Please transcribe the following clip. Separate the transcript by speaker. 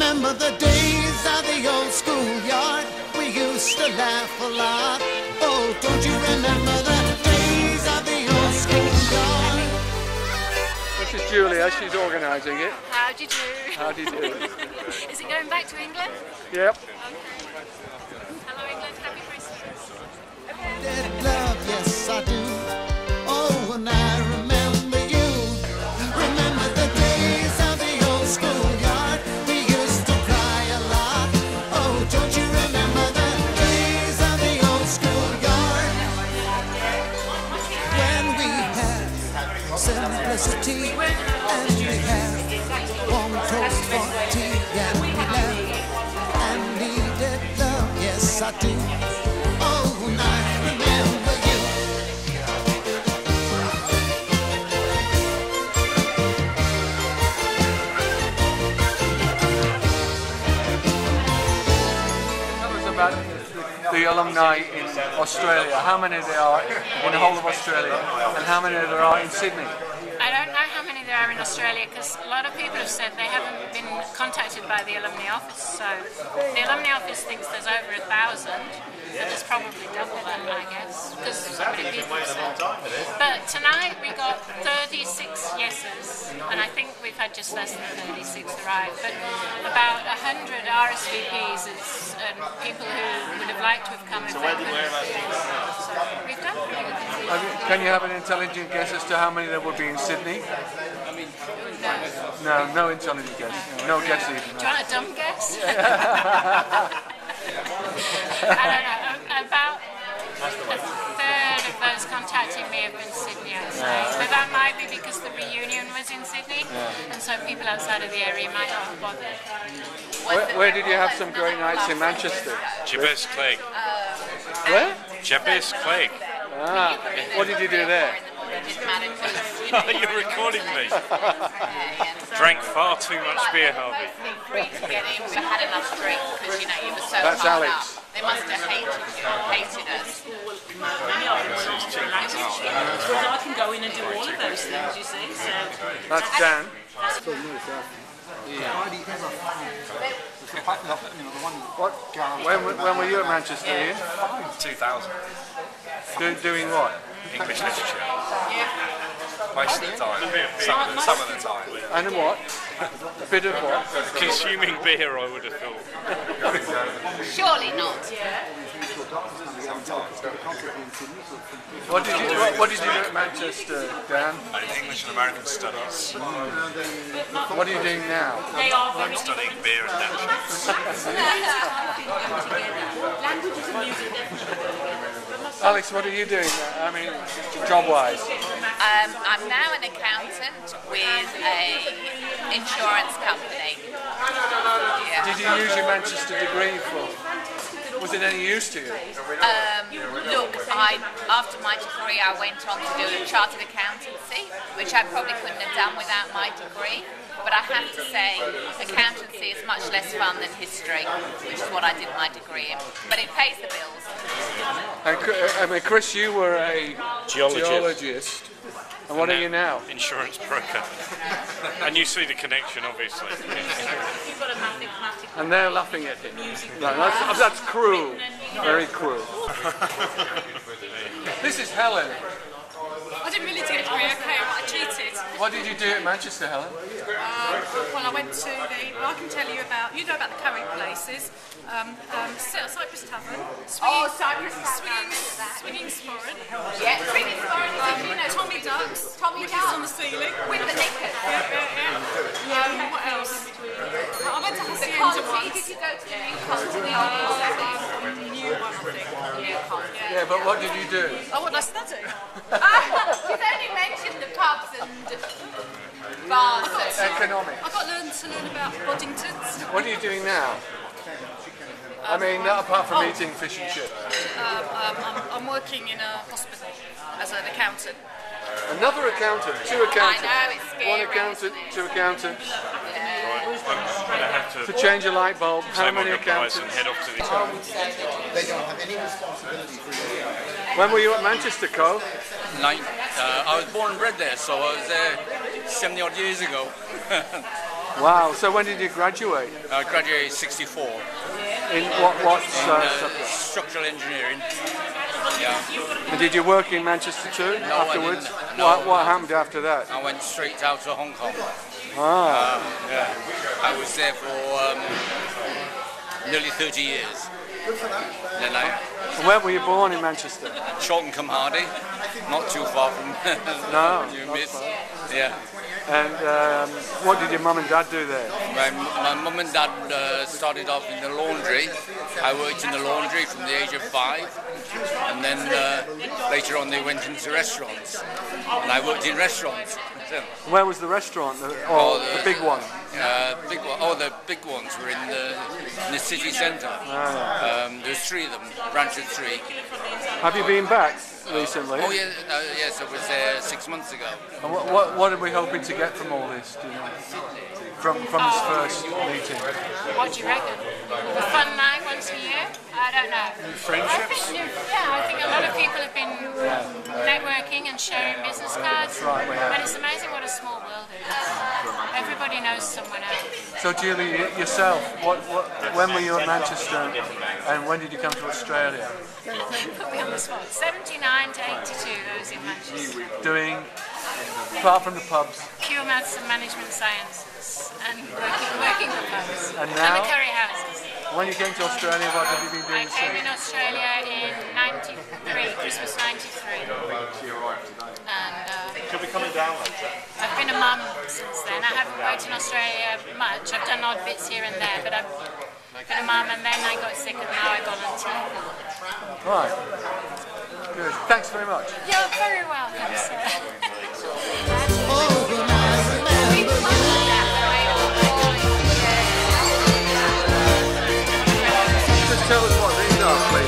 Speaker 1: remember the days of the old schoolyard? We used to laugh a lot. Oh, don't you remember the days of the old schoolyard?
Speaker 2: This is Julia, she's organising it.
Speaker 3: How do you do?
Speaker 2: How do you do?
Speaker 3: Is it going back to England?
Speaker 2: Yep.
Speaker 3: Okay. Hello England, happy Christmas.
Speaker 1: Dead love, yes I do. Oh, and I remember you. Remember the days of the old schoolyard? We used to cry a lot. Oh, don't you remember the days of the old schoolyard? When we had simplicity and we had warm toast for tea and we laughed and needed love, yes I do. Oh, and I remember you.
Speaker 2: Tell us about the alumni in Australia. How many there are in the whole of Australia, and how many there are in Sydney?
Speaker 3: I don't know how many there are in Australia because a lot of people have said they haven't been contacted by the alumni office. So the alumni office thinks there's over 1,000, but there's probably double that, I guess, because so many people said. But tonight we got 36 yeses, and I think we've had just less than 36 arrive. But about 100 RSVPs and people who would have liked to have come if they couldn't. So we've done pretty good.
Speaker 2: Can you have an intelligent guess as to how many there would be in Sydney?
Speaker 3: No.
Speaker 2: No intelligent guess. No guess even.
Speaker 3: Do you want a dumb guess? I don't know. About a third of those contacting me have been Sydney, I'd say. But that might be because the reunion was in Sydney, and so people outside of the area might not have bothered.
Speaker 2: Where did you have some great nights in Manchester?
Speaker 4: Jabez Clegg.
Speaker 2: Where?
Speaker 4: Jabez Clegg.
Speaker 2: Ah, what did you do there?
Speaker 4: You're recording me. Drank far too much beer, Harvey.
Speaker 5: Free to get in, we had enough drink because you know you were so
Speaker 2: That's
Speaker 5: hard
Speaker 2: Alex.
Speaker 5: up. They must have hated us.
Speaker 6: Whereas I can go in and do all of those things, you see. So
Speaker 2: That's Dan. What? When were you at Manchester, Ian?
Speaker 4: 2000.
Speaker 2: Doing what?
Speaker 4: English literature. Most of the time. Some of the time.
Speaker 2: And what? A bit of what?
Speaker 4: Consuming beer, I would have thought.
Speaker 5: Surely not.
Speaker 2: What did you do at Manchester, Dan?
Speaker 4: I did English and American Studies.
Speaker 2: What are you doing now?
Speaker 4: I'm studying beer and dance.
Speaker 6: languages and music.
Speaker 2: Alex, what are you doing? I mean, job-wise?
Speaker 5: I'm now an accountant with a insurance company. Yeah.
Speaker 2: Did you use your Manchester degree for? Was it any use to you?
Speaker 5: Look, after my degree I went on to do a chartered accountancy, which I probably couldn't have done without my degree. But I have to say, accountancy is much less fun than history, which is what I did my degree in. But it pays the bills.
Speaker 2: I mean, Chris, you were a geologist. And what are you now?
Speaker 4: Insurance broker. And you see the connection, obviously.
Speaker 6: You've got a mathematical.
Speaker 2: And they're laughing at him. No, that's cruel. Very cruel. This is Helen.
Speaker 7: I didn't really do a degree, okay, I cheated.
Speaker 2: What did you do at Manchester, Helen?
Speaker 7: Well, I went to I can tell you about, you know about the curry places. Cyprus Tavern.
Speaker 5: Cyprus Tavern.
Speaker 7: Swinging Sporran.
Speaker 5: Yeah, Swinging Sporran, you know.
Speaker 7: Tommy Ducks.
Speaker 5: Tommy
Speaker 7: which
Speaker 5: Ducks.
Speaker 7: is on the ceiling.
Speaker 5: With the knickers.
Speaker 7: What else? I went to
Speaker 5: The
Speaker 7: Hacienda
Speaker 5: Conti,
Speaker 7: once.
Speaker 5: did you go to the new Conti?
Speaker 7: New one, I think.
Speaker 5: New Conti.
Speaker 2: Yeah, but what did you do?
Speaker 7: Oh, what did I study?
Speaker 5: She's only mentioned the pubs and bars.
Speaker 2: Economics.
Speaker 7: I got to learn about Boddingtons.
Speaker 2: What are you doing now? I mean, apart from eating fish and chips.
Speaker 7: I'm working in a hospital as an accountant.
Speaker 2: Another accountant, two accountants.
Speaker 5: I know, it's scary,
Speaker 2: One accountant,
Speaker 5: isn't it?
Speaker 2: two accountants.
Speaker 4: I'm going to have
Speaker 2: To change a light bulb, how
Speaker 4: take my
Speaker 2: many
Speaker 4: goodbyes
Speaker 2: accountants?
Speaker 4: and head off to the
Speaker 1: They don't have any responsibility for you.
Speaker 2: When were you at Manchester, Cole?
Speaker 8: I was born and bred there, so I was there 70 odd years ago.
Speaker 2: Wow. So when did you graduate?
Speaker 8: I graduated 64
Speaker 2: In what
Speaker 8: in
Speaker 2: subject?
Speaker 8: structural engineering. Yeah.
Speaker 2: And did you work in Manchester too
Speaker 8: No, I
Speaker 2: afterwards?
Speaker 8: didn't. No.
Speaker 2: What happened after that?
Speaker 8: I went straight out to Hong Kong.
Speaker 2: Ah.
Speaker 8: Yeah. I was there for nearly 30 years. Then
Speaker 2: Where were you born in Manchester?
Speaker 8: Chorlton-cum-Hardy, not too far from
Speaker 2: No,
Speaker 8: you
Speaker 2: not
Speaker 8: miss.
Speaker 2: far.
Speaker 8: Yeah.
Speaker 2: And what did your mum and dad do there?
Speaker 8: My mum and dad started off in the laundry. I worked in the laundry from the age of 5, and then later on they went into restaurants, and I worked in restaurants. So,
Speaker 2: Where was the restaurant? The big one?
Speaker 8: the big ones were in the city centre. There's 3 of them, branch of 3.
Speaker 2: Have you been back recently?
Speaker 8: Oh yeah, yes, I was there 6 months ago.
Speaker 2: And what are we hoping to get from all this? Do you know? From this first meeting?
Speaker 3: What do you reckon? A fun night once a year? I don't know.
Speaker 2: Friendships?
Speaker 3: I think a lot of people have been networking and sharing business cards.
Speaker 2: Right, we have.
Speaker 3: But it's amazing what a small world it is. Everybody knows someone else.
Speaker 2: So Julie, yourself, when were you at Manchester and when did you come to Australia?
Speaker 3: Put me on the spot. 79 to 82, those in Manchester.
Speaker 2: Doing, apart from the pubs,
Speaker 3: Pure maths and management sciences and working the pubs.
Speaker 2: And now?
Speaker 3: the curry houses.
Speaker 2: when you came to Australia, what have you been
Speaker 3: I
Speaker 2: doing
Speaker 3: came
Speaker 2: since?
Speaker 3: in Australia in 93, Christmas 93. And
Speaker 4: Could be coming down later.
Speaker 3: I've been a mum since then. I haven't worked in Australia much. I've done odd bits here and there, but I've been a mum and then I got sick and now I volunteer.
Speaker 2: Right. Good. Thanks very much.
Speaker 3: You're very welcome, sir.
Speaker 2: Just tell us what these are, please.